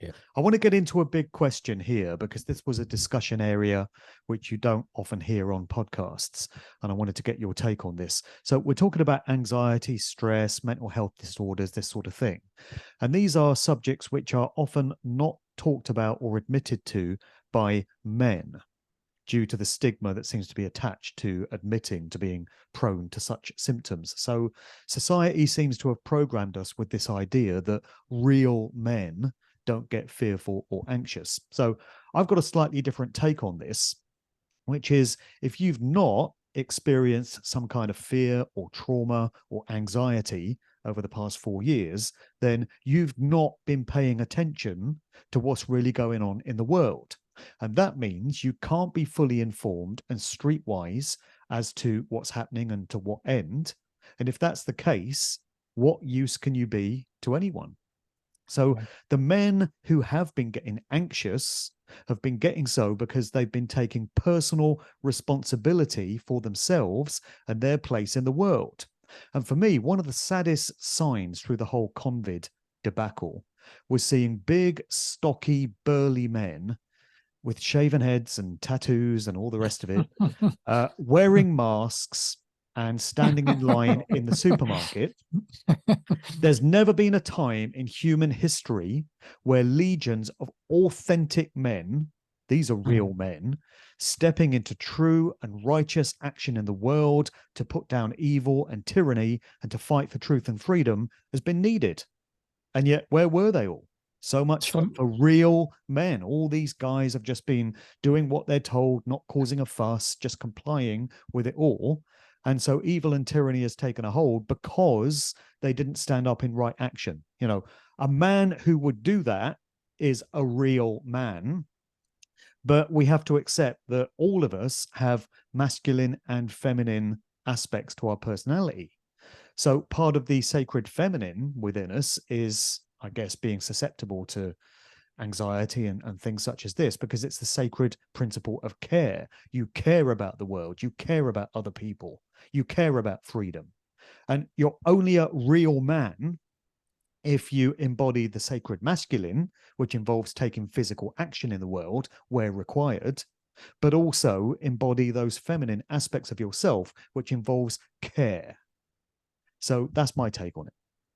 Yeah. I want to get into a big question here because this was a discussion area which you don't often hear on podcasts. And I wanted to get your take on this. So we're talking about anxiety, stress, mental health disorders, this sort of thing. And these are subjects which are often not talked about or admitted to by men due to the stigma that seems to be attached to admitting to being prone to such symptoms. So society seems to have programmed us with this idea that real men don't get fearful or anxious. So I've got a slightly different take on this, which is if you've not experienced some kind of fear or trauma or anxiety over the past 4 years, then you've not been paying attention to what's really going on in the world. And that means you can't be fully informed and streetwise as to what's happening and to what end. And if that's the case, what use can you be to anyone? So the men who have been getting anxious have been getting so because they've been taking personal responsibility for themselves and their place in the world. And for me, one of the saddest signs through the whole COVID debacle was seeing big, stocky, burly men with shaven heads and tattoos and all the rest of it, wearing masks and standing in line in the supermarket. There's never been a time in human history where legions of authentic men, these are real men, stepping into true and righteous action in the world to put down evil and tyranny and to fight for truth and freedom has been needed. And yet, where were they all? So much for real men. All these guys have just been doing what they're told, not causing a fuss, just complying with it all. And so evil and tyranny has taken a hold because they didn't stand up in right action. You know, a man who would do that is a real man. But we have to accept that all of us have masculine and feminine aspects to our personality. So part of the sacred feminine within us is, I guess, being susceptible to anxiety and things such as this, because it's the sacred principle of care. You care about the world, you care about other people, you care about freedom. And you're only a real man if you embody the sacred masculine, which involves taking physical action in the world where required, but also embody those feminine aspects of yourself, which involves care. So that's my take on it.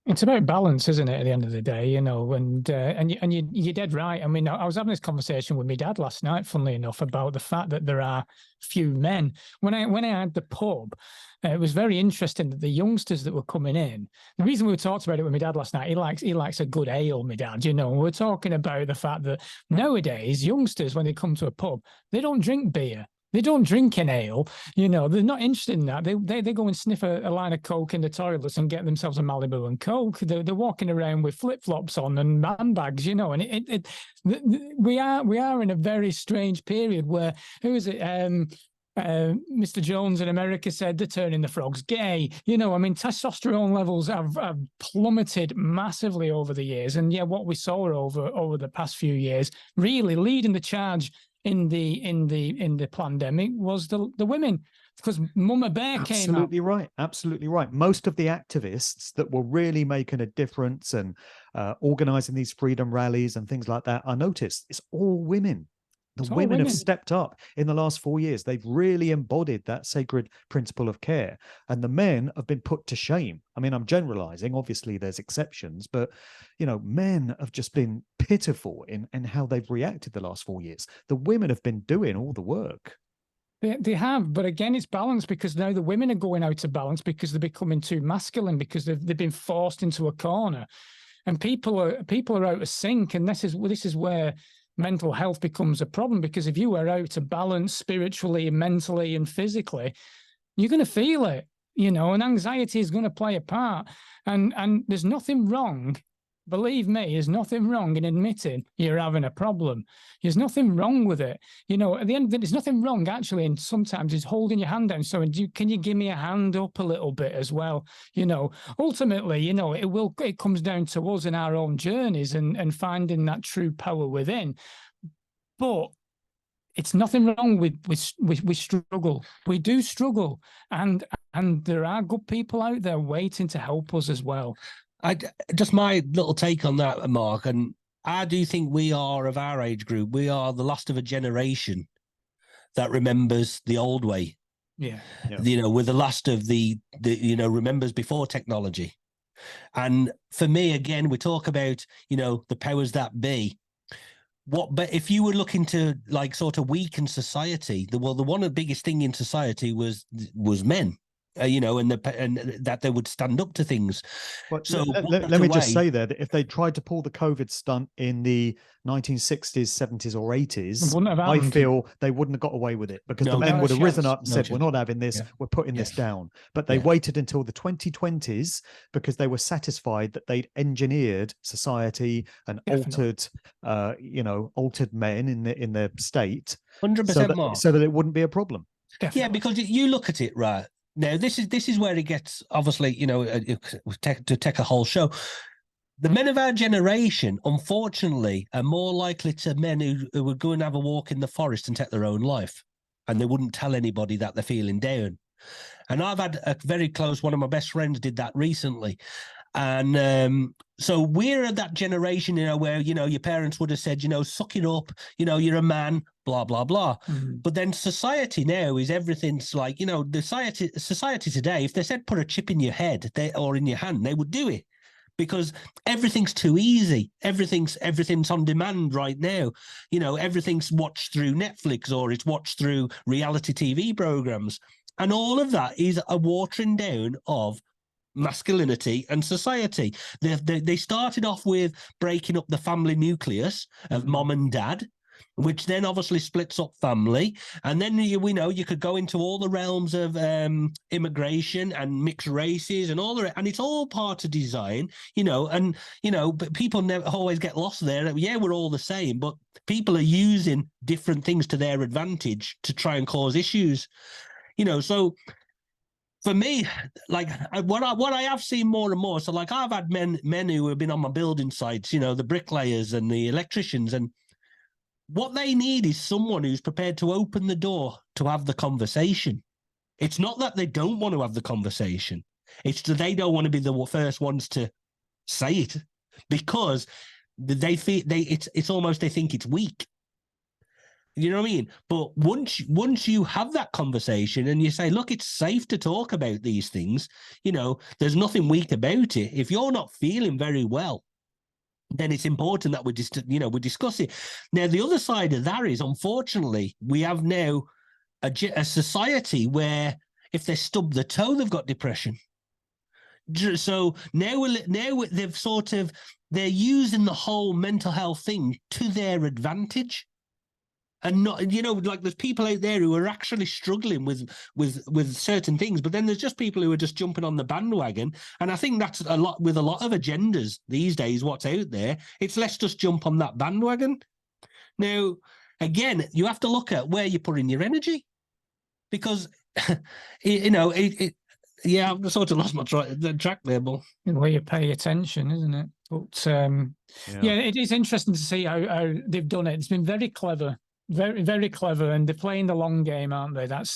It's about balance, isn't it? At the end of the day, you know, and you're dead right. I mean, I was having this conversation with my dad last night, funnily enough, about the fact that there are few men. When I had the pub, it was very interesting that the youngsters that were coming in. The reason we talked about it with my dad last night, he likes a good ale. My dad, you know, we're talking about the fact that nowadays youngsters, when they come to a pub, they don't drink beer. They don't drink an ale, you know, they're not interested in that. They go and sniff a line of Coke in the toilets and get themselves a Malibu and Coke. They're walking around with flip-flops on and handbags, you know, and we are in a very strange period where, who is it? Mr. Jones in America said they're turning the frogs gay. You know, I mean, testosterone levels have plummeted massively over the years. And yeah, what we saw over the past few years, really leading the charge in the pandemic was the women, because Mama Bear came out. Absolutely right. Most of the activists that were really making a difference and organizing these freedom rallies and things like that, I noticed it's all women. The women have stepped up in the last 4 years. They've really embodied that sacred principle of care. And the men have been put to shame. I mean, I'm generalizing. Obviously, there's exceptions. But, you know, men have just been pitiful in how they've reacted the last 4 years. The women have been doing all the work. They have, but again, it's balanced, because now the women are going out of balance because they're becoming too masculine, because they've been forced into a corner, and people are out of sync. And this is where mental health becomes a problem, because if you are out of balance spiritually, mentally, and physically, you're going to feel it, you know, and anxiety is going to play a part. And there's nothing wrong. Believe me, there's nothing wrong in admitting you're having a problem. There's nothing wrong with it. You know, at the end of it, there's nothing wrong, actually, and sometimes it's holding your hand down. So can you give me a hand up a little bit as well? You know, ultimately, you know, it comes down to us in our own journeys and finding that true power within. But it's nothing wrong with struggle. We do struggle, and there are good people out there waiting to help us as well. Just my little take on that, Mark, and I do think we are, of our age group, we are the last of a generation that remembers the old way. Yeah. You know, we're the last of the you know, remembers before technology. And for me, again, we talk about, you know, the powers that be. But if you were looking to like sort of weaken society, the one of the biggest thing in society was men. You know, and that they would stand up to things. But So let me just say there that if they tried to pull the COVID stunt in the 1960s, 70s, or 80s, I feel they wouldn't have got away with it, because the men would have risen up and said, "We're not having this. We're putting this down." But they waited until the 2020s because they were satisfied that they'd engineered society and altered, you know, altered men in their state, 100%, so that it wouldn't be a problem. Definitely. Yeah, because you look at it, right? Now, this is where it gets, obviously, you know, to take a whole show. The men of our generation, unfortunately, are more likely to men who would go and have a walk in the forest and take their own life. And they wouldn't tell anybody that they're feeling down. And I've had a very close, one of my best friends did that recently. And so we're at that generation, you know, where, you know, your parents would have said, you know, suck it up, you know, you're a man, blah, blah, blah. But then society now is everything's like, you know, the society today, if they said put a chip in your head or in your hand, they would do it, because everything's too easy. Everything's on demand right now. You know, everything's watched through Netflix or it's watched through reality TV programs. And all of that is a watering down of masculinity and society. They started off with breaking up the family nucleus of mom and dad, which then obviously splits up family. And then we know you could go into all the realms of immigration and mixed races and all the, and it's all part of design, you know. And you know, but people never always get lost there. Yeah, we're all the same, but people are using different things to their advantage to try and cause issues, you know. So for me, like what I have seen more and more, so like I've had men who have been on my building sites, you know, the bricklayers and the electricians, and what they need is someone who's prepared to open the door to have the conversation. It's not that they don't want to have the conversation. It's that they don't want to be the first ones to say it, because they feel it's almost, they think it's weak. You know what I mean? But once you have that conversation and you say, look, it's safe to talk about these things, you know, there's nothing weak about it. If you're not feeling very well, then it's important that we discuss it. Now, the other side of that is, unfortunately, we have now a society where if they stub the toe, they've got depression. So now they've they're using the whole mental health thing to their advantage. And not, you know, like there's people out there who are actually struggling with certain things, but then there's just people who are just jumping on the bandwagon. And I think that's a lot with a lot of agendas these days. What's out there, it's let's just jump on that bandwagon. Now, again, you have to look at where you're putting your energy, because you know yeah, I've sort of lost my track there, but where you pay attention, isn't it? But yeah, it is interesting to see how they've done it. It's been very clever. Very, very clever, and they're playing the long game, aren't they? That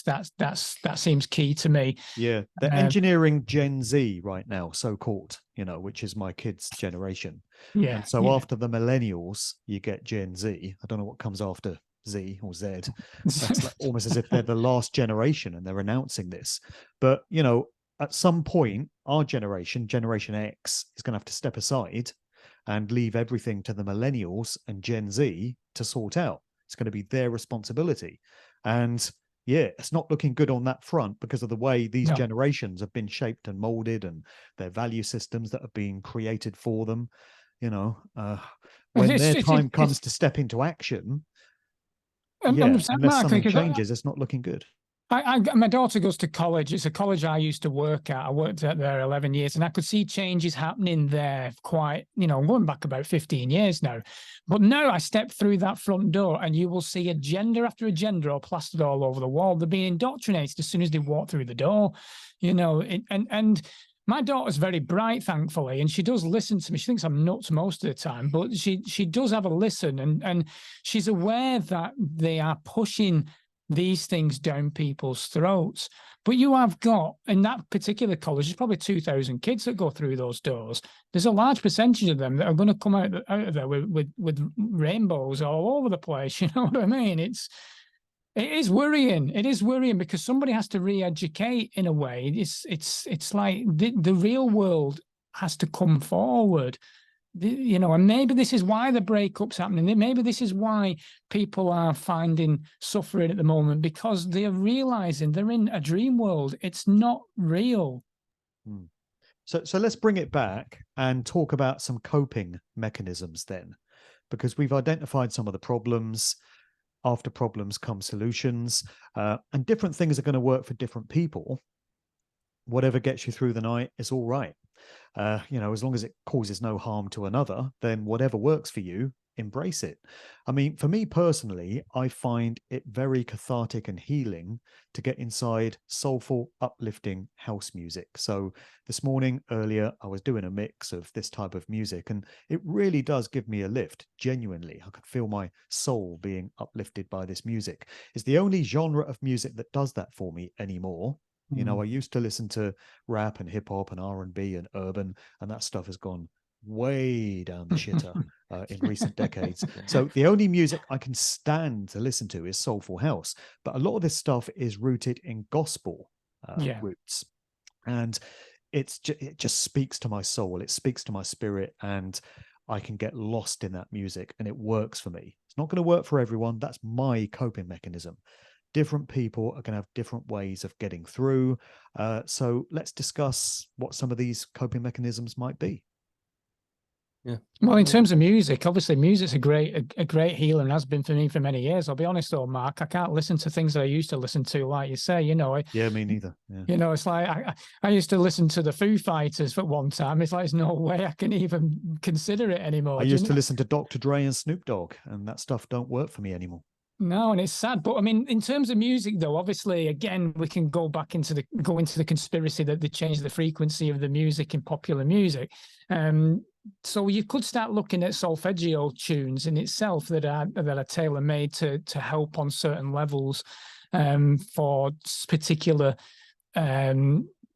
seems key to me. Yeah, they're engineering Gen Z right now, so-called, you know, which is my kids' generation. Yeah. And so after the millennials, you get Gen Z. I don't know what comes after Z or Z. That's like almost as if they're the last generation, and they're announcing this. But you know, at some point, our generation, Generation X, is going to have to step aside and leave everything to the millennials and Gen Z to sort out. It's going to be their responsibility. And yeah, it's not looking good on that front because of the way these generations have been shaped and molded, and their value systems that have been created for them. You know, when their time comes to step into action, unless something changes, it's not looking good. My daughter goes to college. It's a college I used to work at. I worked at there 11 years, and I could see changes happening there quite, you know, going back about 15 years now. But now I step through that front door and you will see agenda after agenda all plastered all over the wall. They're being indoctrinated as soon as they walk through the door, you know, and my daughter's very bright, thankfully, and she does listen to me. She thinks I'm nuts most of the time, but she does have a listen, and she's aware that they are pushing these things down people's throats. But you have got, in that particular college, there's probably 2,000 kids that go through those doors. There's a large percentage of them that are going to come out of there with rainbows all over the place. You know what I mean? It is worrying. It is worrying because somebody has to re-educate in a way. It's like the real world has to come forward. You know, and maybe this is why the breakup's happening. Maybe this is why people are finding suffering at the moment, because they're realizing they're in a dream world. It's not real. So let's bring it back and talk about some coping mechanisms then, because we've identified some of the problems. After problems come solutions, and different things are going to work for different people. Whatever gets you through the night is all right. You know, as long as it causes no harm to another, then whatever works for you, embrace it. I mean, for me personally, I find it very cathartic and healing to get inside soulful, uplifting house music. So this morning earlier, I was doing a mix of this type of music, and it really does give me a lift. Genuinely, I can feel my soul being uplifted by this music. It's the only genre of music that does that for me anymore. You know, I used to listen to rap and hip hop and R&B and urban, and that stuff has gone way down the shitter in recent decades. So the only music I can stand to listen to is soulful house. But a lot of this stuff is rooted in gospel roots. And it just speaks to my soul. It speaks to my spirit, and I can get lost in that music, and it works for me. It's not going to work for everyone. That's my coping mechanism. Different people are going to have different ways of getting through. So let's discuss what some of these coping mechanisms might be. Yeah. Well, in terms of music, obviously music's a great healer and has been for me for many years. I'll be honest though, Mark, I can't listen to things that I used to listen to, like you say, you know. Yeah, me neither. Yeah. You know, it's like I used to listen to the Foo Fighters at one time. It's like there's no way I can even consider it anymore. I used to listen to Dr. Dre and Snoop Dogg, and that stuff don't work for me anymore. No, and it's sad. But I mean, in terms of music, though, obviously, again, we can go into the conspiracy that they changed the frequency of the music in popular music. So you could start looking at solfeggio tunes in itself that are tailor made to help on certain levels for particular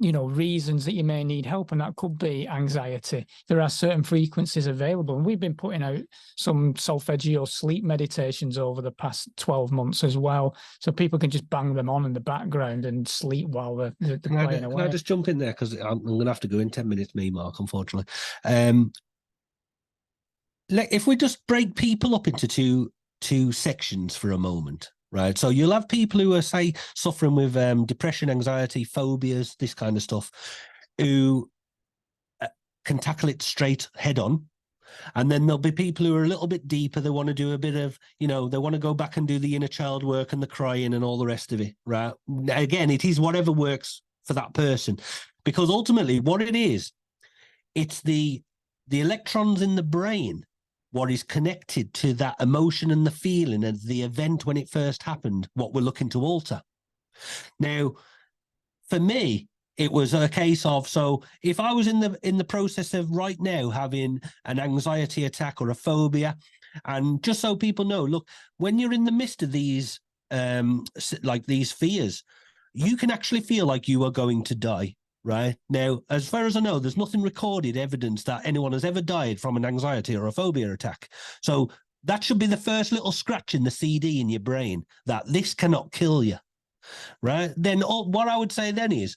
reasons that you may need help, and that could be anxiety. There are certain frequencies available, and we've been putting out some solfeggio sleep meditations over the past 12 months as well, so people can just bang them on in the background and sleep while they're playing away. Can I just jump in there, because I'm going to have to go in 10 minutes, me, Mark, unfortunately. If we just break people up into two sections for a moment. Right. So you'll have people who are, say, suffering with depression, anxiety, phobias, this kind of stuff, who can tackle it straight head on. And then there'll be people who are a little bit deeper. They want to do a bit of, they want to go back and do the inner child work and the crying and all the rest of it. Right. Again, it is whatever works for that person, because ultimately what it is, it's the electrons in the brain, what is connected to that emotion and the feeling of the event when it first happened, what we're looking to alter. Now, for me, it was a case of, so if I was in the process of right now having an anxiety attack or a phobia, and just so people know, look, when you're in the midst of these, like these fears, you can actually feel like you are going to die. Right now, as far as I know, there's nothing recorded evidence that anyone has ever died from an anxiety or a phobia attack. So that should be the first little scratch in the CD in your brain that this cannot kill you. Right. Then what I would say then is,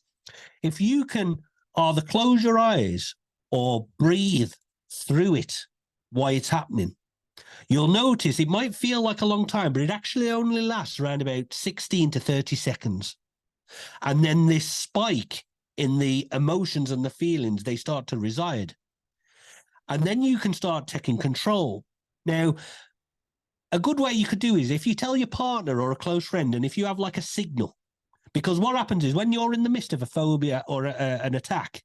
if you can either close your eyes or breathe through it while it's happening, you'll notice it might feel like a long time, but it actually only lasts around about 16 to 30 seconds. And then this spike in the emotions and the feelings, they start to reside. And then you can start taking control. Now, a good way you could do is if you tell your partner or a close friend, and if you have like a signal, because what happens is when you're in the midst of a phobia or an attack,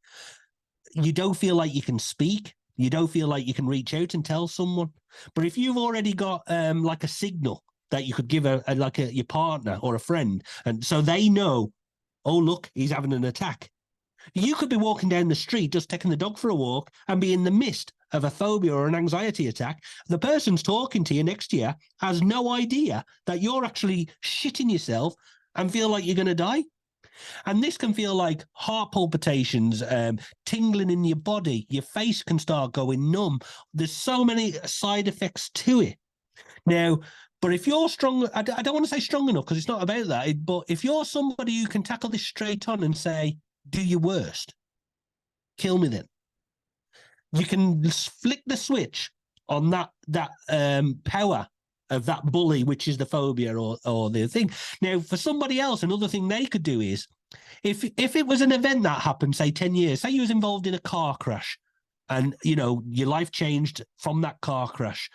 you don't feel like you can speak. You don't feel like you can reach out and tell someone. But if you've already got like a signal that you could give your partner or a friend, and so they know, oh, look, he's having an attack. You could be walking down the street, just taking the dog for a walk, and be in the midst of a phobia or an anxiety attack, the person's talking to you next to you has no idea that you're actually shitting yourself and feel like you're going to die. And this can feel like heart palpitations, tingling in your body. Your face can start going numb. There's so many side effects to it. Now, but if you're strong, I don't want to say strong enough because it's not about that, but if you're somebody who can tackle this straight on and say, do your worst, kill me then. You can flick the switch on that power of that bully, which is the phobia or the thing. Now, for somebody else, another thing they could do is, if it was an event that happened, say 10 years, say you was involved in a car crash and, you know, your life changed from that car crash,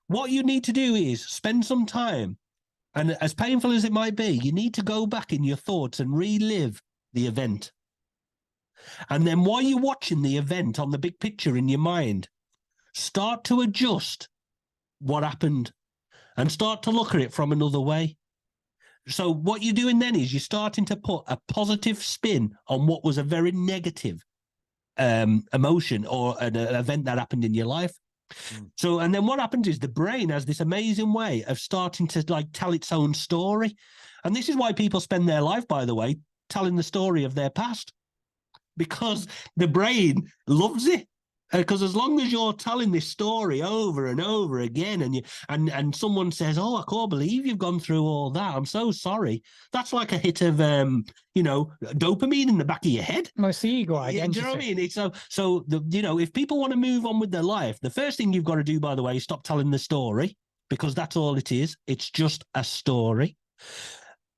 what you need to do is spend some time, and as painful as it might be, you need to go back in your thoughts and relive the event. And then while you're watching the event on the big picture in your mind, start to adjust what happened and start to look at it from another way. So what you're doing then is you're starting to put a positive spin on what was a very negative emotion or an event that happened in your life. So, and then what happens is the brain has this amazing way of starting to like tell its own story. And this is why people spend their life, by the way, telling the story of their past, because the brain loves it. Because as long as you're telling this story over and over again, and someone says, "Oh, I can't believe you've gone through all that. I'm so sorry." That's like a hit of, dopamine in the back of your head. Well, it's the ego identity. Yeah, do you know what I mean? It's so if people want to move on with their life, the first thing you've got to do, by the way, is stop telling the story, because that's all it is. It's just a story.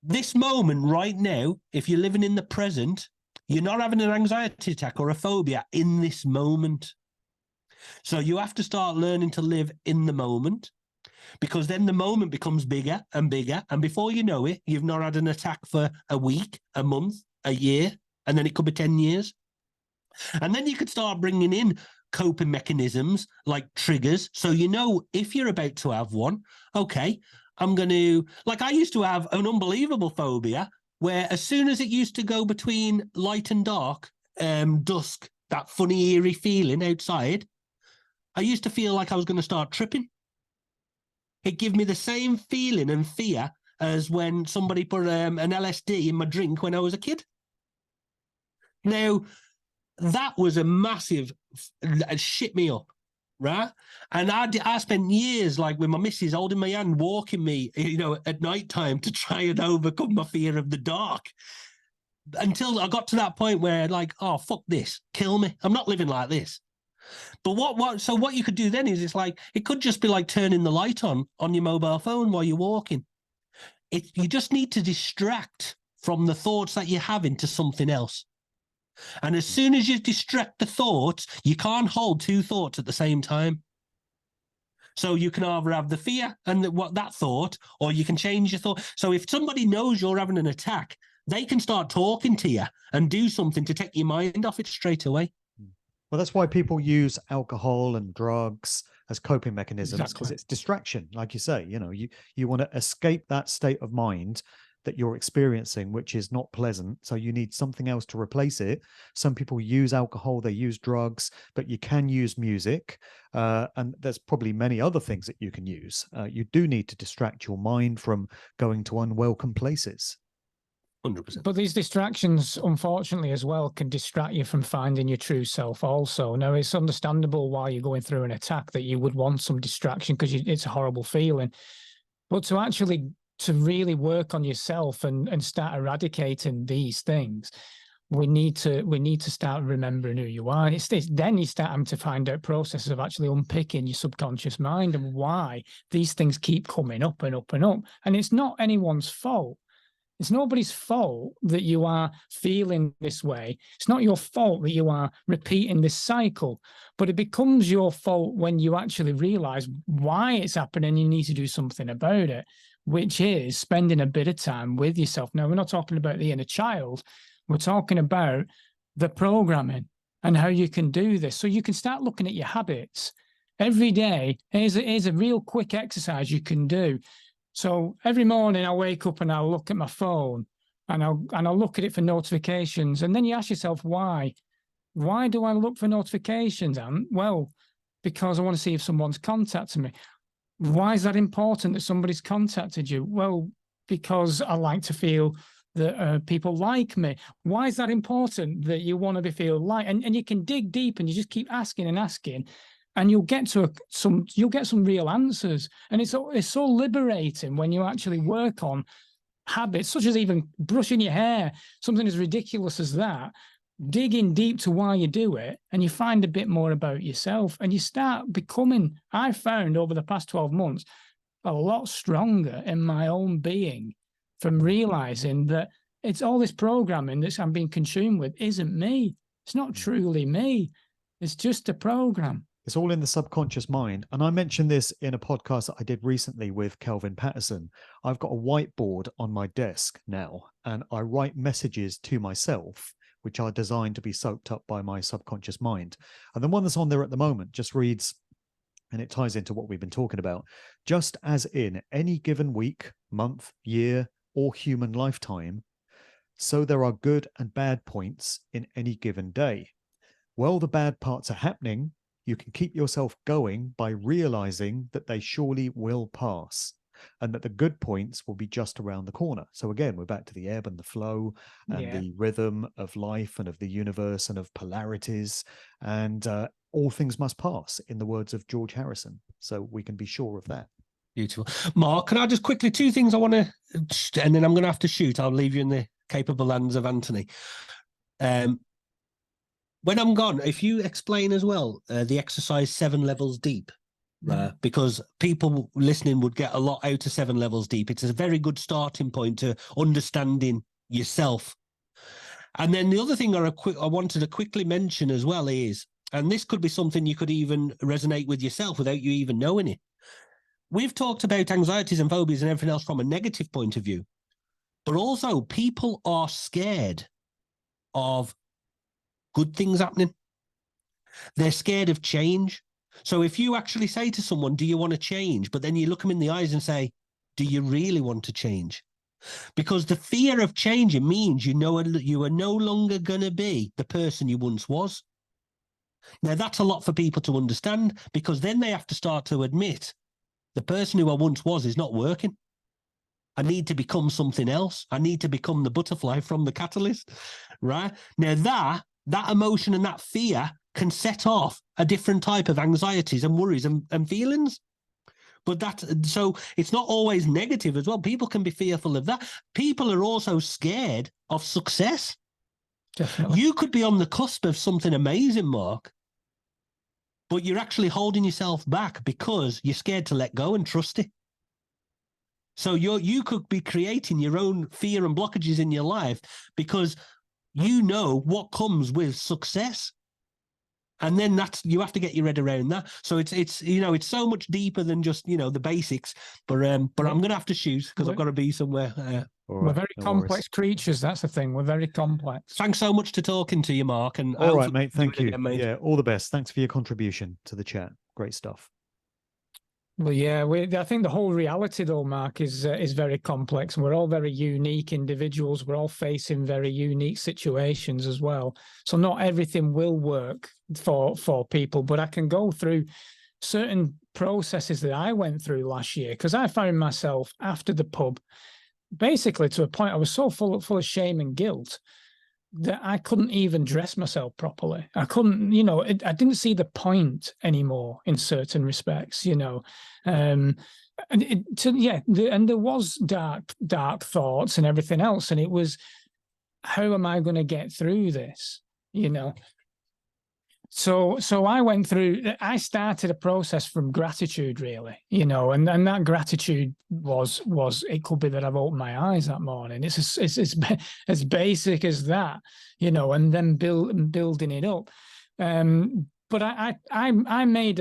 This moment right now, if you're living in the present, you're not having an anxiety attack or a phobia in this moment. So you have to start learning to live in the moment, because then the moment becomes bigger and bigger. And before you know it, you've not had an attack for a week, a month, a year, and then it could be 10 years. And then you could start bringing in coping mechanisms like triggers. So, you know, if you're about to have one, okay, I'm going to, like I used to have an unbelievable phobia where as soon as it used to go between light and dark, dusk, that funny, eerie feeling outside, I used to feel like I was going to start tripping. It gave me the same feeling and fear as when somebody put an LSD in my drink when I was a kid. Now, that was a massive shit me up, right? And I spent years like with my missus holding my hand, walking me, you know, at night time to try and overcome my fear of the dark. Until I got to that point where like, oh, fuck this, kill me. I'm not living like this. But what you could do then is, it's like, it could just be like turning the light on your mobile phone while you're walking. You just need to distract from the thoughts that you're having to something else. And as soon as you distract the thoughts, you can't hold two thoughts at the same time. So you can either have the fear and that thought, or you can change your thought. So if somebody knows you're having an attack, they can start talking to you and do something to take your mind off it straight away. Well, that's why people use alcohol and drugs as coping mechanisms, because Exactly. it's distraction. Like you say, you know, you want to escape that state of mind that you're experiencing, which is not pleasant. So you need something else to replace it. Some people use alcohol, they use drugs, but you can use music. And there's probably many other things that you can use. You do need to distract your mind from going to unwelcome places. 100%. But these distractions, unfortunately, as well, can distract you from finding your true self also. Now, it's understandable while you're going through an attack that you would want some distraction because it's a horrible feeling. But to really work on yourself and start eradicating these things, we need to start remembering who you are. Then you start having to find out processes of actually unpicking your subconscious mind and why these things keep coming up and up and up. And it's not anyone's fault. It's nobody's fault that you are feeling this way. It's not your fault that you are repeating this cycle, but it becomes your fault when you actually realize why it's happening and you need to do something about it, which is spending a bit of time with yourself. Now, we're not talking about the inner child. We're talking about the programming and how you can do this. So you can start looking at your habits every day. Here's a real quick exercise you can do. So every morning I wake up and I'll look at my phone and I'll look at it for notifications. And then you ask yourself, why? Why do I look for notifications, Ant? Well, because I want to see if someone's contacted me. Why is that important that somebody's contacted you? Well, because I like to feel that people like me. Why is that important that you want to be feel like? And you can dig deep and you just keep asking and asking, and you'll get to some real answers. And it's so liberating when you actually work on habits, such as even brushing your hair, something as ridiculous as that. Digging deep to why you do it, and you find a bit more about yourself, and you start becoming, I found over the past 12 months, a lot stronger in my own being from realizing that it's all this programming that I'm being consumed with isn't me. It's not truly me. It's just a program. It's all in the subconscious mind. And I mentioned this in a podcast that I did recently with Kelvin Patterson. I've got a whiteboard on my desk now, and I write messages to myself, which are designed to be soaked up by my subconscious mind. And the one that's on there at the moment just reads, and it ties into what we've been talking about, just as in any given week, month, year, or human lifetime, so there are good and bad points in any given day. While the bad parts are happening, you can keep yourself going by realizing that they surely will pass, and that the good points will be just around the corner. So again, we're back to the ebb and the flow and the rhythm of life and of the universe and of polarities, and all things must pass, in the words of George Harrison. So we can be sure of that. Beautiful. Mark, can I just quickly, two things I want to, and then I'm going to have to shoot. I'll leave you in the capable hands of Anthony. When I'm gone, if you explain as well the exercise 7 levels deep, because people listening would get a lot out of 7 levels deep. It's a very good starting point to understanding yourself. And then the other thing I wanted to quickly mention as well is, and this could be something you could even resonate with yourself without you even knowing it. We've talked about anxieties and phobias and everything else from a negative point of view, but also people are scared of good things happening. They're scared of change. So if you actually say to someone, do you want to change? But then you look them in the eyes and say, do you really want to change? Because the fear of changing means you are no longer going to be the person you once was. Now, that's a lot for people to understand, because then they have to start to admit the person who I once was is not working. I need to become something else. I need to become the butterfly from the catalyst, right? Now, that emotion and that fear can set off a different type of anxieties and worries and feelings. But so it's not always negative as well. People can be fearful of that. People are also scared of success. Definitely. You could be on the cusp of something amazing, Mark, but you're actually holding yourself back because you're scared to let go and trust it. So you could be creating your own fear and blockages in your life because you know what comes with success. And then you have to get your head around that. So it's so much deeper than just, the basics. But I'm going to have to shoot because I've got to be somewhere. We're very complex creatures. That's the thing. We're very complex. Thanks so much for talking to you, Mark. And all right, mate. Thank you. Again, mate. Yeah, all the best. Thanks for your contribution to the chat. Great stuff. Well, yeah, I think the whole reality, though, Mark, is very complex. We're all very unique individuals. We're all facing very unique situations as well. So not everything will work for people, but I can go through certain processes that I went through last year, because I found myself after the pub, basically to a point I was so full of shame and guilt that I couldn't even dress myself properly. I couldn't, I didn't see the point anymore in certain respects, and there was dark thoughts and everything else. And it was, how am I going to get through this? So I started a process from gratitude, really, and that gratitude was it could be that I've opened my eyes that morning. It's as basic as that, and then building it up. But I made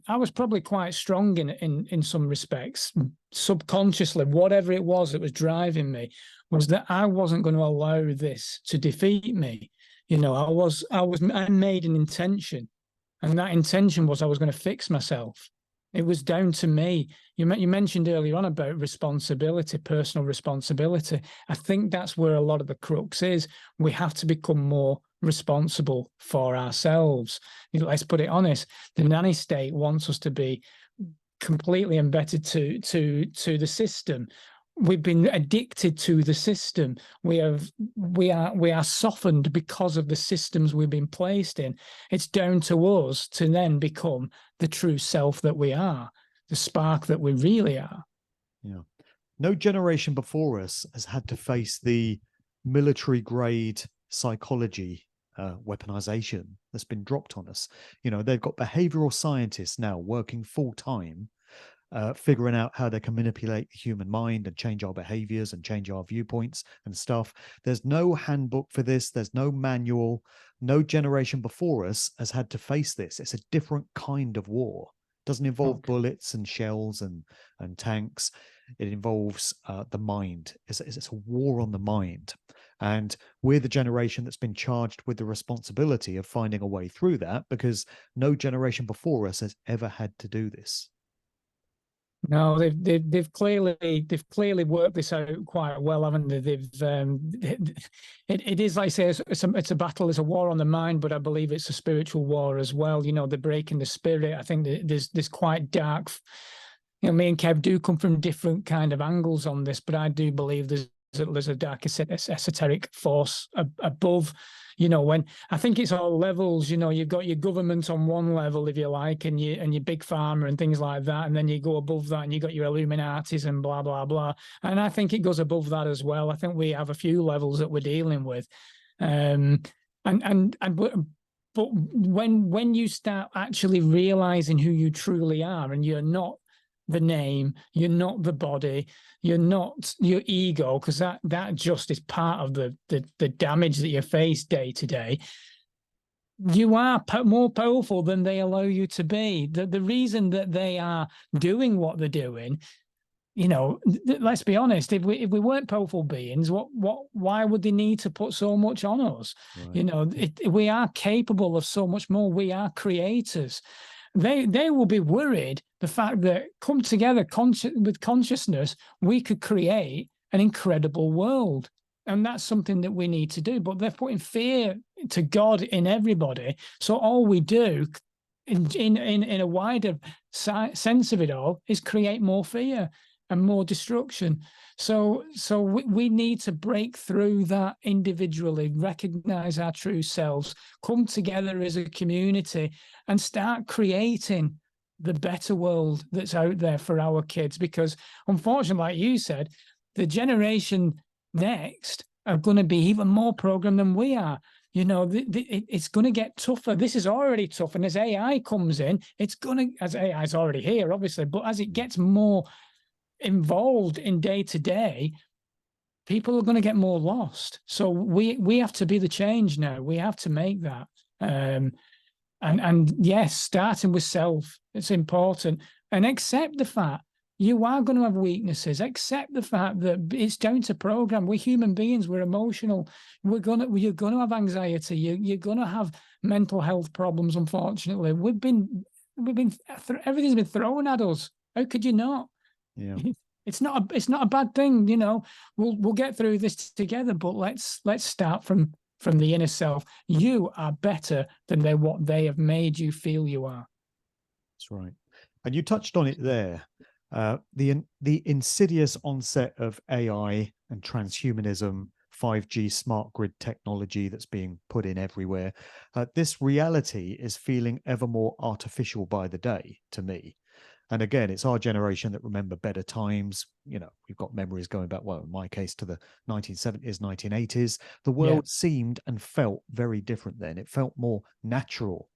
I was probably quite strong in some respects, subconsciously. Whatever it was that was driving me was that I wasn't going to allow this to defeat me. I made an intention, and that intention was I was going to fix myself. It was down to me. You mentioned earlier on about responsibility, personal responsibility. I think that's where a lot of the crux is. We have to become more responsible for ourselves. Let's put it honest, the nanny state wants us to be completely embedded to the system. We've been addicted to the system. We are softened because of the systems we've been placed in. It's down to us to then become the true self that we are, the spark that we really are. Yeah. No generation before us has had to face the military grade psychology weaponization that's been dropped on us. You know, they've got behavioral scientists now working full time, figuring out how they can manipulate the human mind and change our behaviors and change our viewpoints and stuff. There's no handbook for this. There's no manual. No generation before us has had to face this. It's a different kind of war. It doesn't involve bullets and shells and tanks. It involves the mind. It's a war on the mind. And we're the generation that's been charged with the responsibility of finding a way through that, because no generation before us has ever had to do this. No, they've clearly worked this out quite well, haven't they? It is, like I say, it's a battle, it's a war on the mind, but I believe it's a spiritual war as well. You know, they're breaking the spirit. I think there's quite dark. You know, me and Kev do come from different kind of angles on this, but I do believe there's a dark esoteric force above. You know, when I think it's all levels. You know, you've got your government on one level, if you like, and your big pharma and things like that, and then you go above that, and you got your Illuminatis and blah blah blah. And I think it goes above that as well. I think we have a few levels that we're dealing with, but when you start actually realizing who you truly are, and you're not the name, you're not the body, you're not your ego, because that just is part of the damage that you face day to day. You are more powerful than they allow you to be. The reason that they are doing what they're doing, you know, let's be honest, if we weren't powerful beings, why would they need to put so much on us? Right. You know, we are capable of so much more. We are creators. They will be worried the fact that come together with consciousness, we could create an incredible world. And that's something that we need to do. But they're putting fear to God in everybody. So all we do in a wider sense of it all is create more fear and more destruction. So we need to break through that individually, recognize our true selves, come together as a community and start creating the better world that's out there for our kids. Because unfortunately, like you said, the generation next are going to be even more programmed than we are. You know, it's going to get tougher. This is already tough. And as AI comes in, as AI is already here, obviously, but as it gets more involved in day to day, people are going to get more lost. So we have to be the change now. We have to make that. And yes, starting with self, it's important. And accept the fact you are going to have weaknesses. Accept the fact that it's down to program. We're human beings. We're emotional. You're going to have anxiety. You're going to have mental health problems. Unfortunately, everything's been thrown at us. How could you not? Yeah, it's not a bad thing. You know, we'll get through this together. But let's start from the inner self. You are better than what they have made you feel you are. That's right. And you touched on it there. The insidious onset of AI and transhumanism, 5G smart grid technology that's being put in everywhere. This reality is feeling ever more artificial by the day to me. And again, it's our generation that remember better times. You know, we've got memories going back, well, in my case, to the 1970s, 1980s. The world seemed and felt very different then. It felt more natural.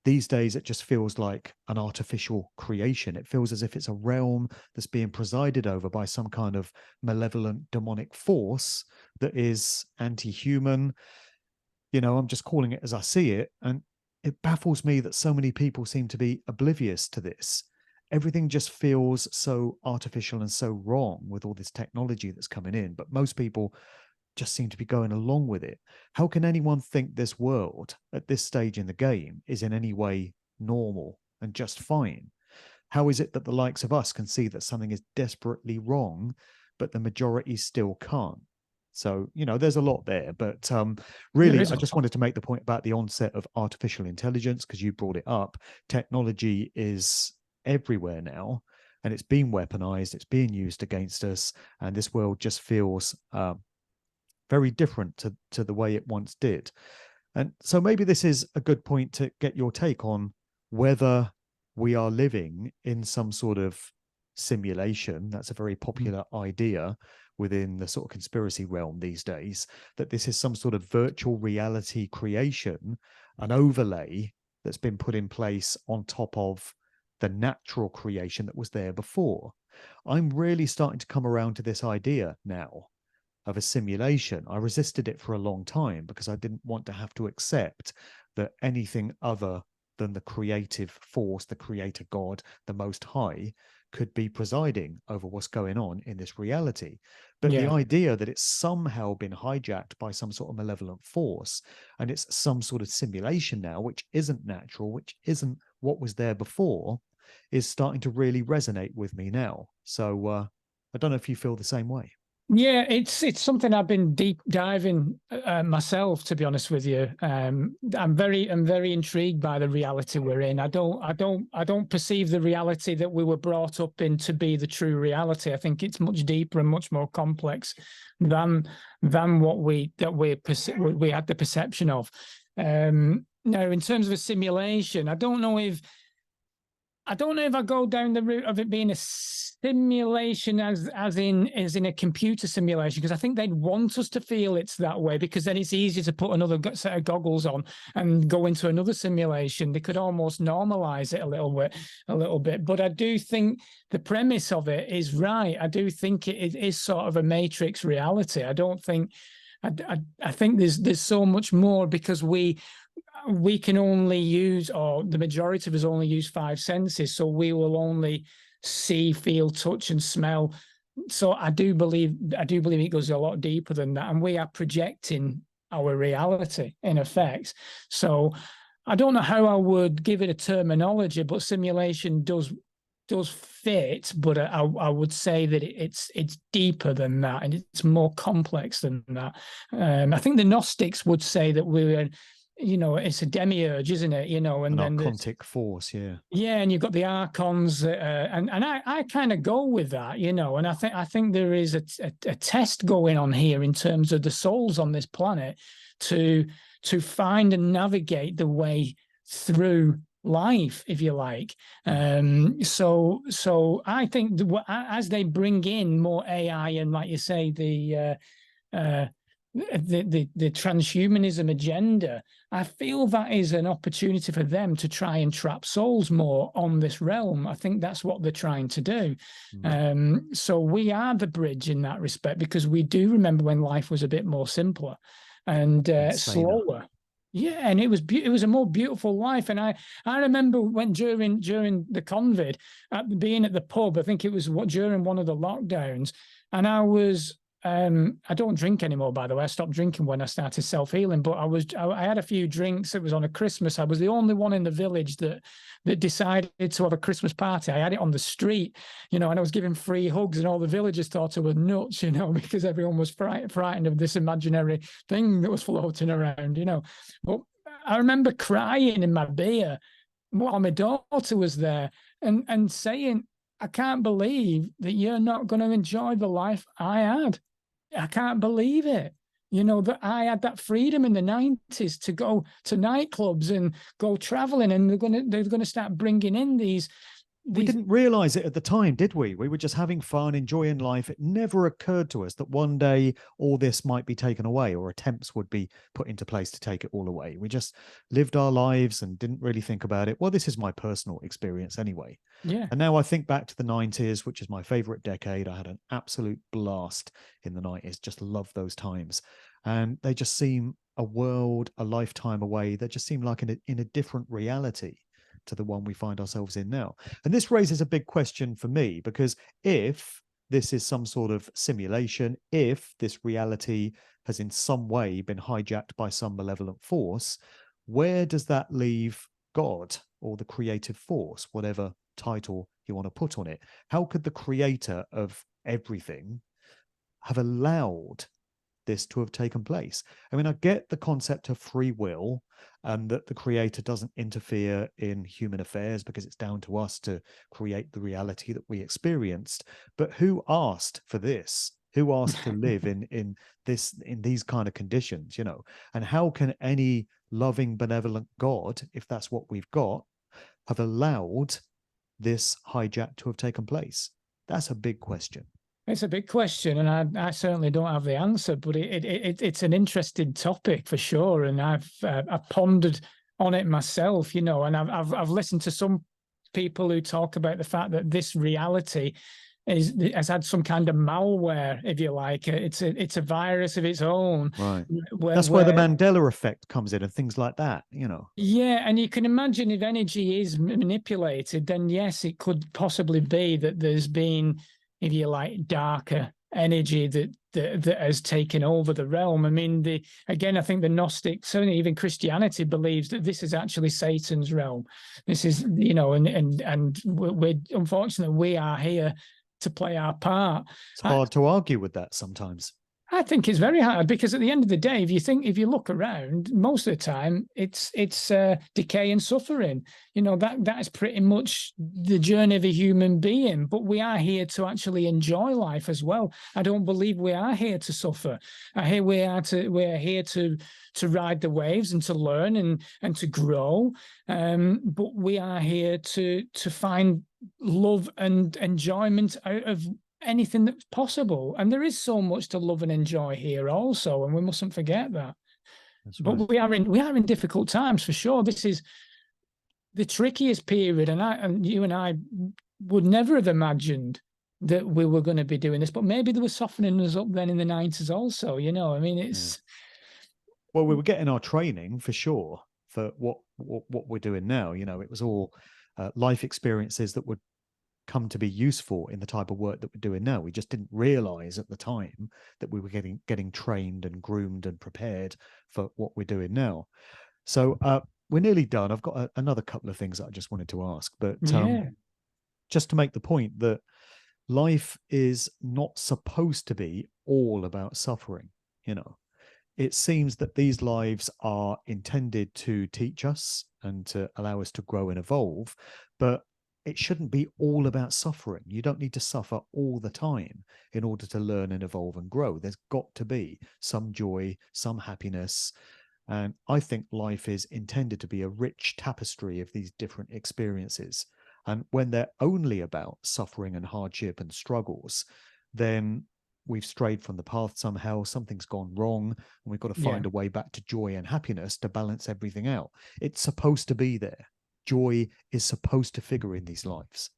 These days, it just feels like an artificial creation. It feels as if it's a realm that's being presided over by some kind of malevolent demonic force that is anti-human. You know, I'm just calling it as I see it. And it baffles me that so many people seem to be oblivious to this. Everything just feels so artificial and so wrong with all this technology that's coming in. But most people just seem to be going along with it. How can anyone think this world at this stage in the game is in any way normal and just fine? How is it that the likes of us can see that something is desperately wrong, but the majority still can't? So, there's a lot there, but There really, is I a just lot. wanted to make the point about the onset of artificial intelligence, because you brought it up. Technology is everywhere now, and it's being weaponized, it's being used against us, and this world just feels very different to the way it once did. And so maybe this is a good point to get your take on whether we are living in some sort of simulation. That's a very popular idea within the sort of conspiracy realm these days, that this is some sort of virtual reality creation, an overlay that's been put in place on top of the natural creation that was there before. I'm really starting to come around to this idea now of a simulation. I resisted it for a long time because I didn't want to have to accept that anything other than the creative force, the creator God, the Most High, could be presiding over what's going on in this reality. But the idea that it's somehow been hijacked by some sort of malevolent force, and it's some sort of simulation now, which isn't natural, which isn't what was there before, is starting to really resonate with me now. So I don't know if you feel the same way. Yeah, it's something I've been deep diving myself, to be honest with you. I'm very intrigued by the reality we're in. I don't perceive the reality that we were brought up in to be the true reality. I think it's much deeper and much more complex than what we had the perception of. Now, in terms of a simulation, I don't know if I go down the route of it being a simulation as in a computer simulation, because I think they'd want us to feel it's that way, because then it's easier to put another set of goggles on and go into another simulation. They could almost normalize it a little bit. But I do think the premise of it is right. I do think it is sort of a matrix reality. I don't think I think there's so much more, because we can only use, or the majority of us only use 5 senses, so we will only see, feel, touch, and smell. So I do believe it goes a lot deeper than that, and we are projecting our reality in effect. So I don't know how I would give it a terminology, but simulation does fit, but I would say that it's deeper than that, and it's more complex than that. I think the Gnostics would say that we're, it's a demiurge, isn't it? And an then archontic force, yeah. Yeah, and you've got the archons, and I kind of go with that, and I think there is a test going on here in terms of the souls on this planet to find and navigate the way through life, if you like. So I think as they bring in more AI and, like you say, the transhumanism agenda, I feel that is an opportunity for them to try and trap souls more on this realm. I think that's what they're trying to do. So we are the bridge in that respect, because we do remember when life was a bit more simpler and slower. Yeah, and it was a more beautiful life. And I remember when during the COVID, being at the pub, I think it was during one of the lockdowns, and I was I don't drink anymore, by the way. I stopped drinking when I started self-healing, but I had a few drinks. It was on a Christmas. I was the only one in the village that decided to have a Christmas party. I had it on the street, and I was giving free hugs, and all the villagers thought I was nuts, because everyone was frightened of this imaginary thing that was floating around, But I remember crying in my beer while my daughter was there and saying, I can't believe that you're not going to enjoy the life I had. I can't believe it. That I had that freedom in the 90s to go to nightclubs and go traveling, and they're gonna start bringing in these. We didn't realize it at the time, did we? We were just having fun, enjoying life. It never occurred to us that one day all this might be taken away, or attempts would be put into place to take it all away. We just lived our lives and didn't really think about it. Well, this is my personal experience anyway. Yeah. And now I think back to the 90s, which is my favorite decade. I had an absolute blast in the 90s. Just love those times. And they just seem a world, a lifetime away. They just seem like in a different reality to the one we find ourselves in now. And this raises a big question for me, because if this is some sort of simulation, if this reality has in some way been hijacked by some malevolent force, where does that leave God, or the creative force, whatever title you want to put on it? How could the creator of everything have allowed this to have taken place. I mean, I get the concept of free will and that the creator doesn't interfere in human affairs because it's down to us to create the reality that we experienced. But who asked for this? Who asked to live in these kind of conditions, you know? And how can any loving, benevolent God, if that's what we've got, have allowed this hijack to have taken place? That's a big question. It's a big question, and I certainly don't have the answer, but it's an interesting topic for sure, and I've pondered on it myself, you know, and I've listened to some people who talk about the fact that this reality has had some kind of malware, if you like. It's a virus of its own. Right. That's where the Mandela effect comes in and things like that, you know. Yeah, and you can imagine if energy is manipulated, then yes, it could possibly be that there's been, if you like, darker energy that has taken over the realm. I mean, again, I think the Gnostics, certainly even Christianity, believes that this is actually Satan's realm. This is, you know, and we're unfortunately, we are here to play our part. It's hard to argue with that sometimes. I think it's very hard, because at the end of the day, if you look around, most of the time it's decay and suffering. You know, that is pretty much the journey of a human being. But we are here to actually enjoy life as well. I don't believe we are here to suffer. We're here to ride the waves and to learn and to grow. But we are here to find love and enjoyment out of anything that's possible, and there is so much to love and enjoy here also, and we mustn't forget that. That's right. But we are in difficult times for sure. This is the trickiest period, and you and I would never have imagined that we were going to be doing this, but maybe they were softening us up then in the 90s also, you know. I mean, it's well, we were getting our training for sure for what we're doing now. You know, it was all life experiences that would come to be useful in the type of work that we're doing now. We just didn't realize at the time that we were getting trained and groomed and prepared for what we're doing now. So we're nearly done. I've got another couple of things that I just wanted to ask, but just to make the point that life is not supposed to be all about suffering. You know, it seems that these lives are intended to teach us and to allow us to grow and evolve, but it shouldn't be all about suffering. You don't need to suffer all the time in order to learn and evolve and grow. There's got to be some joy, some happiness. And I think life is intended to be a rich tapestry of these different experiences. And when they're only about suffering and hardship and struggles, then we've strayed from the path somehow. Something's gone wrong, and we've got to find a way back to joy and happiness to balance everything out. It's supposed to be there. Joy is supposed to figure in these lives.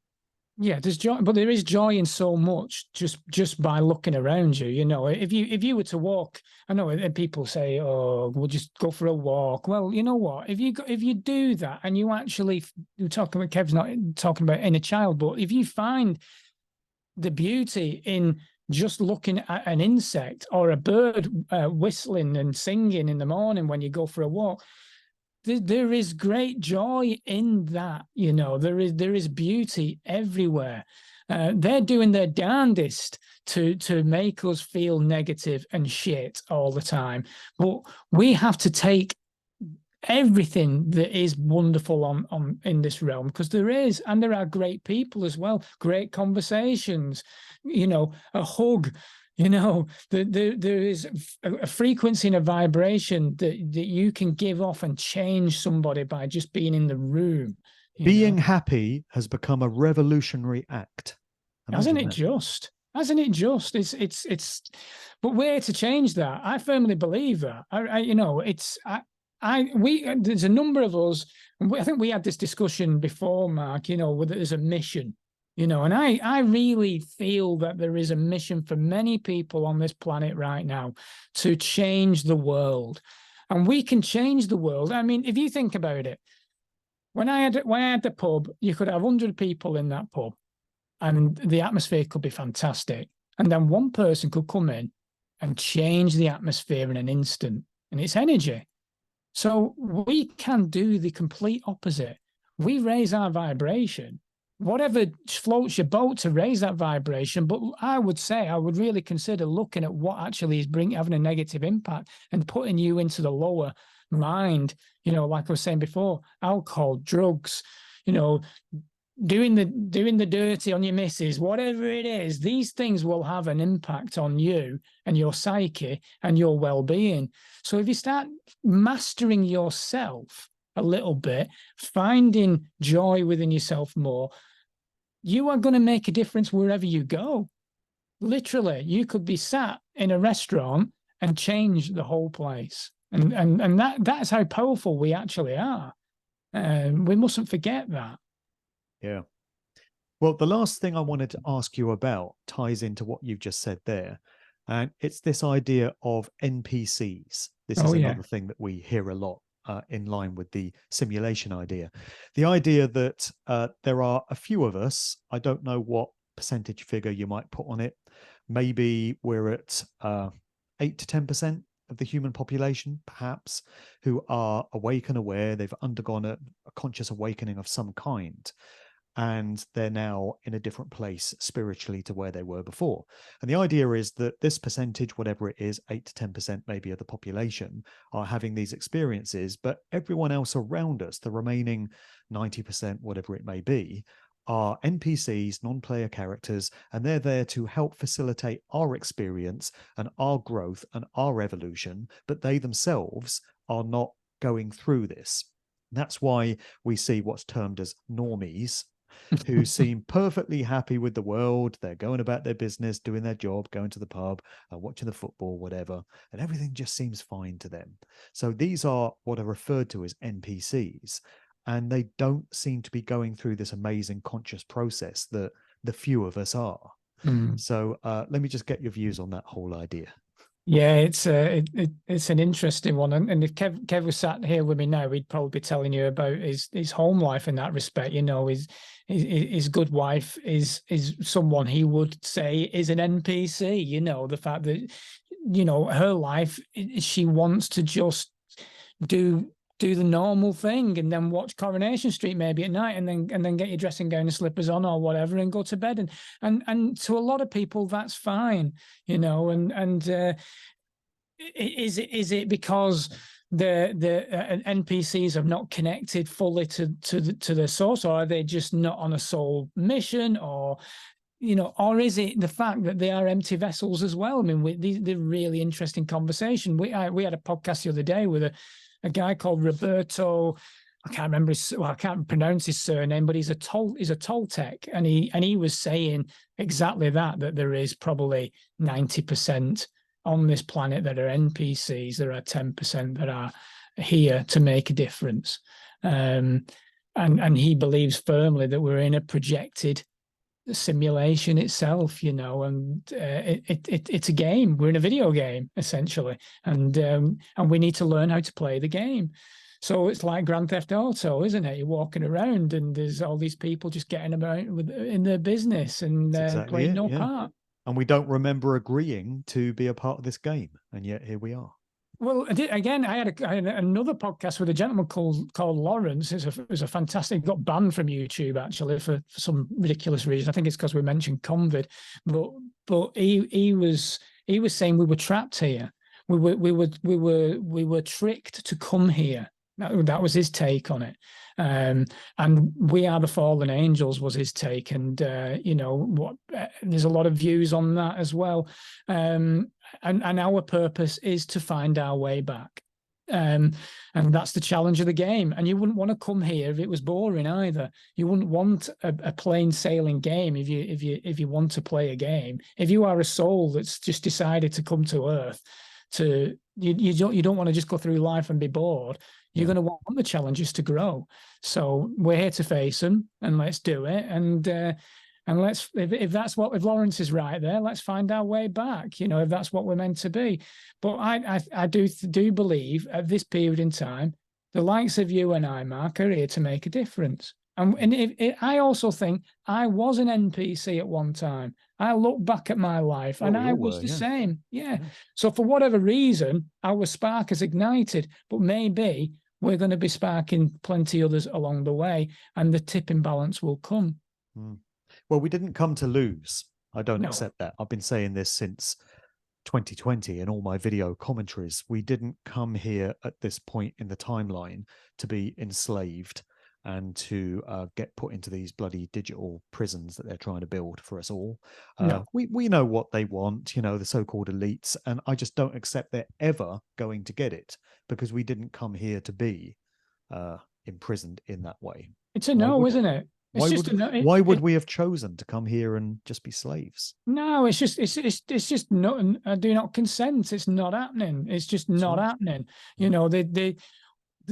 Yeah, there's joy, but there is joy in so much just by looking around you. You know, if you were to walk, I know, and people say, "Oh, we'll just go for a walk." Well, you know what? If you do that, and you actually, you're talking about, Kev's not talking about inner child, but if you find the beauty in just looking at an insect or a bird whistling and singing in the morning when you go for a walk, there is great joy in that. You know, there is beauty everywhere. They're doing their darndest to make us feel negative and shit all the time, but we have to take everything that is wonderful on in this realm, because there are great people as well, great conversations, you know, a hug. You know, there is a frequency and a vibration that you can give off and change somebody by just being in the room. Being happy has become a revolutionary act. Hasn't it just? Hasn't it just? It's. But we're to change that. I firmly believe that. There's a number of us, and I think we had this discussion before, Mark. You know, whether there's a mission. You know, and I really feel that there is a mission for many people on this planet right now to change the world. And we can change the world. I mean, if you think about it, when I had the pub, you could have 100 people in that pub and the atmosphere could be fantastic. And then one person could come in and change the atmosphere in an instant, and it's energy. So we can do the complete opposite. We raise our vibration, whatever floats your boat to raise that vibration. But I would say I would really consider looking at what actually is having a negative impact and putting you into the lower mind. You know, like I was saying before, alcohol, drugs, you know, doing the dirty on your missus, whatever it is, these things will have an impact on you and your psyche and your well-being. So if you start mastering yourself a little bit, finding joy within yourself more, you are going to make a difference wherever you go. Literally, you could be sat in a restaurant and change the whole place. And that's how powerful we actually are. We mustn't forget that. Yeah. Well, the last thing I wanted to ask you about ties into what you've just said there. And it's this idea of NPCs. This is another thing that we hear a lot in line with the simulation idea. The idea that there are a few of us, I don't know what percentage figure you might put on it. Maybe we're at 8 to 10% of the human population, perhaps, who are awake and aware. They've undergone a conscious awakening of some kind, and they're now in a different place spiritually to where they were before. And the idea is that this percentage, whatever it is, 8 to 10% maybe of the population, are having these experiences, but everyone else around us, the remaining 90%, whatever it may be, are NPCs, non-player characters, and they're there to help facilitate our experience and our growth and our evolution, but they themselves are not going through this. That's why we see what's termed as normies, who seem perfectly happy with the world. They're going about their business, doing their job, going to the pub, watching the football, whatever, and everything just seems fine to them. So these are what are referred to as NPCs, and they don't seem to be going through this amazing conscious process that the few of us are. So let me just get your views on that whole idea. Yeah, it's an interesting one, and if Kev was sat here with me now, he'd probably be telling you about his home life in that respect. You know, his good wife is someone he would say is an NPC. You know, the fact that, you know, her life, she wants to just do the normal thing and then watch Coronation Street maybe at night and then get your dressing gown and slippers on or whatever and go to bed, and to a lot of people that's fine, you know. Is it because the NPCs have not connected fully to their source, or are they just not on a soul mission, or, you know, or is it the fact that they are empty vessels as well? I mean, they're really interesting conversation. We had a podcast the other day with a guy called Roberto. I can't remember I can't pronounce his surname, but he's a Toltec, and he was saying exactly that there is probably 90% on this planet that are NPCs. There are 10% that are here to make a difference, and he believes firmly that we're in a projected simulation itself, you know, and it's a game. We're in a video game essentially, and we need to learn how to play the game. So it's like Grand Theft Auto, isn't it? You're walking around and there's all these people just getting about in their business and exactly playing no part. And we don't remember agreeing to be a part of this game, and yet here we are. Well, again, I had another podcast with a gentleman called Lawrence. It was a fantastic. Got banned from YouTube actually for some ridiculous reason. I think it's because we mentioned COVID. But he was saying we were trapped here. We were tricked to come here. That was his take on it. And we are the fallen angels was his take. And you know, there's a lot of views on that as well. And our purpose is to find our way back. And that's the challenge of the game. And you wouldn't want to come here if it was boring either. You wouldn't want a plain sailing game if you want to play a game. If you are a soul that's just decided to come to Earth, you don't want to just go through life and be bored. You're going to want the challenges to grow. So we're here to face them, and let's do it. And let's, if Lawrence is right there, let's find our way back. You know, if that's what we're meant to be. But I do believe at this period in time, the likes of you and I, Mark, are here to make a difference. And I also think I was an NPC at one time. I look back at my life and I was the same. Yeah. So for whatever reason, our spark has ignited, but maybe we're going to be sparking plenty others along the way, and the tipping balance will come. Well, we didn't come to lose. I don't No. accept that. I've been saying this since 2020 in all my video commentaries. We didn't come here at this point in the timeline to be enslaved and to get put into these bloody digital prisons that they're trying to build for us all. No. We know what they want, you know, the so-called elites, and I just don't accept they're ever going to get it, because we didn't come here to be imprisoned in that way. It's a no, isn't it? It's just a no. Why would we have chosen to come here and just be slaves? No, it's just not. I do not consent. It's not happening. It's just not happening. You know,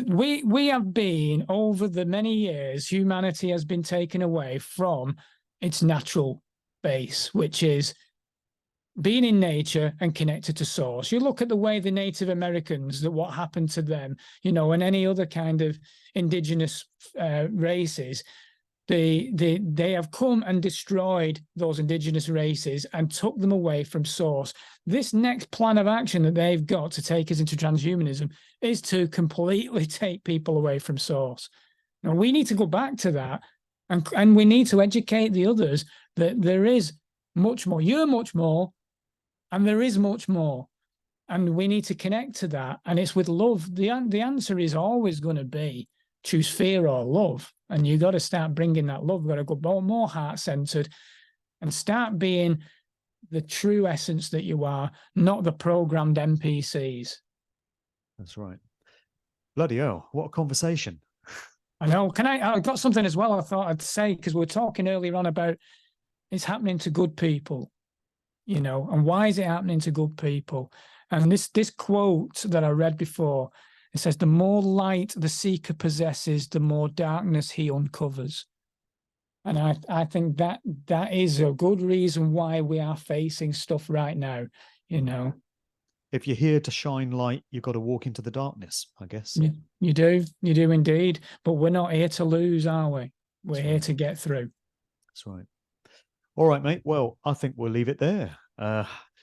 we have been, over the many years, humanity has been taken away from its natural base, which is being in nature and connected to source. You look at the way the Native Americans, that what happened to them, you know, and any other kind of indigenous races. They have come and destroyed those indigenous races and took them away from source. This next plan of action that they've got to take us into transhumanism is to completely take people away from source. Now, we need to go back to that, and we need to educate the others that there is much more. You're much more, and there is much more. And we need to connect to that. And it's with love. The answer is always going to be choose fear or love. And you got to start bringing that love. You've got to go more heart-centered and start being the true essence that you are, not the programmed NPCs. That's right. Bloody hell, what a conversation. I know. I got something as well I thought I'd say, because we were talking earlier on about it's happening to good people, you know, and why is it happening to good people? And this quote that I read before, it says, the more light the seeker possesses, the more darkness he uncovers. And I think that is a good reason why we are facing stuff right now, you know. If you're here to shine light, you've got to walk into the darkness, I guess. You do indeed. But we're not here to lose, are we? We're That's here right. to get through. That's right. All right, mate. Well, I think we'll leave it there.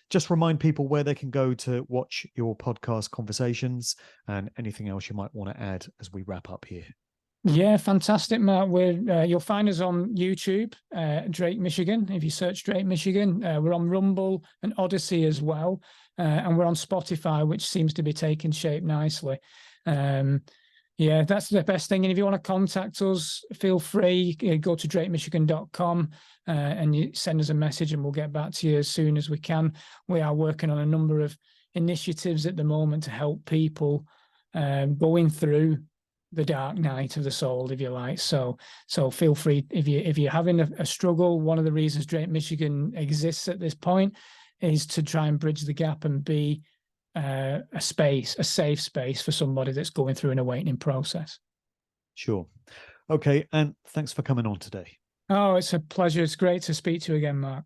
Just remind people where they can go to watch your podcast conversations and anything else you might want to add as we wrap up here. Yeah, fantastic, Mark. You'll find us on YouTube, Drake, Michigan. If you search Drake, Michigan, we're on Rumble and Odyssey as well. And we're on Spotify, which seems to be taking shape nicely. Yeah, that's the best thing. And if you want to contact us, feel free. Go to drakemichigan.com and you send us a message and we'll get back to you as soon as we can. We are working on a number of initiatives at the moment to help people going through the dark night of the soul, if you like. So feel free, if you're having a struggle. One of the reasons Drake Michigan exists at this point is to try and bridge the gap and be a safe space for somebody that's going through an awakening process. Sure. Okay, and thanks for coming on today. Oh, it's a pleasure. It's great to speak to you again, Mark.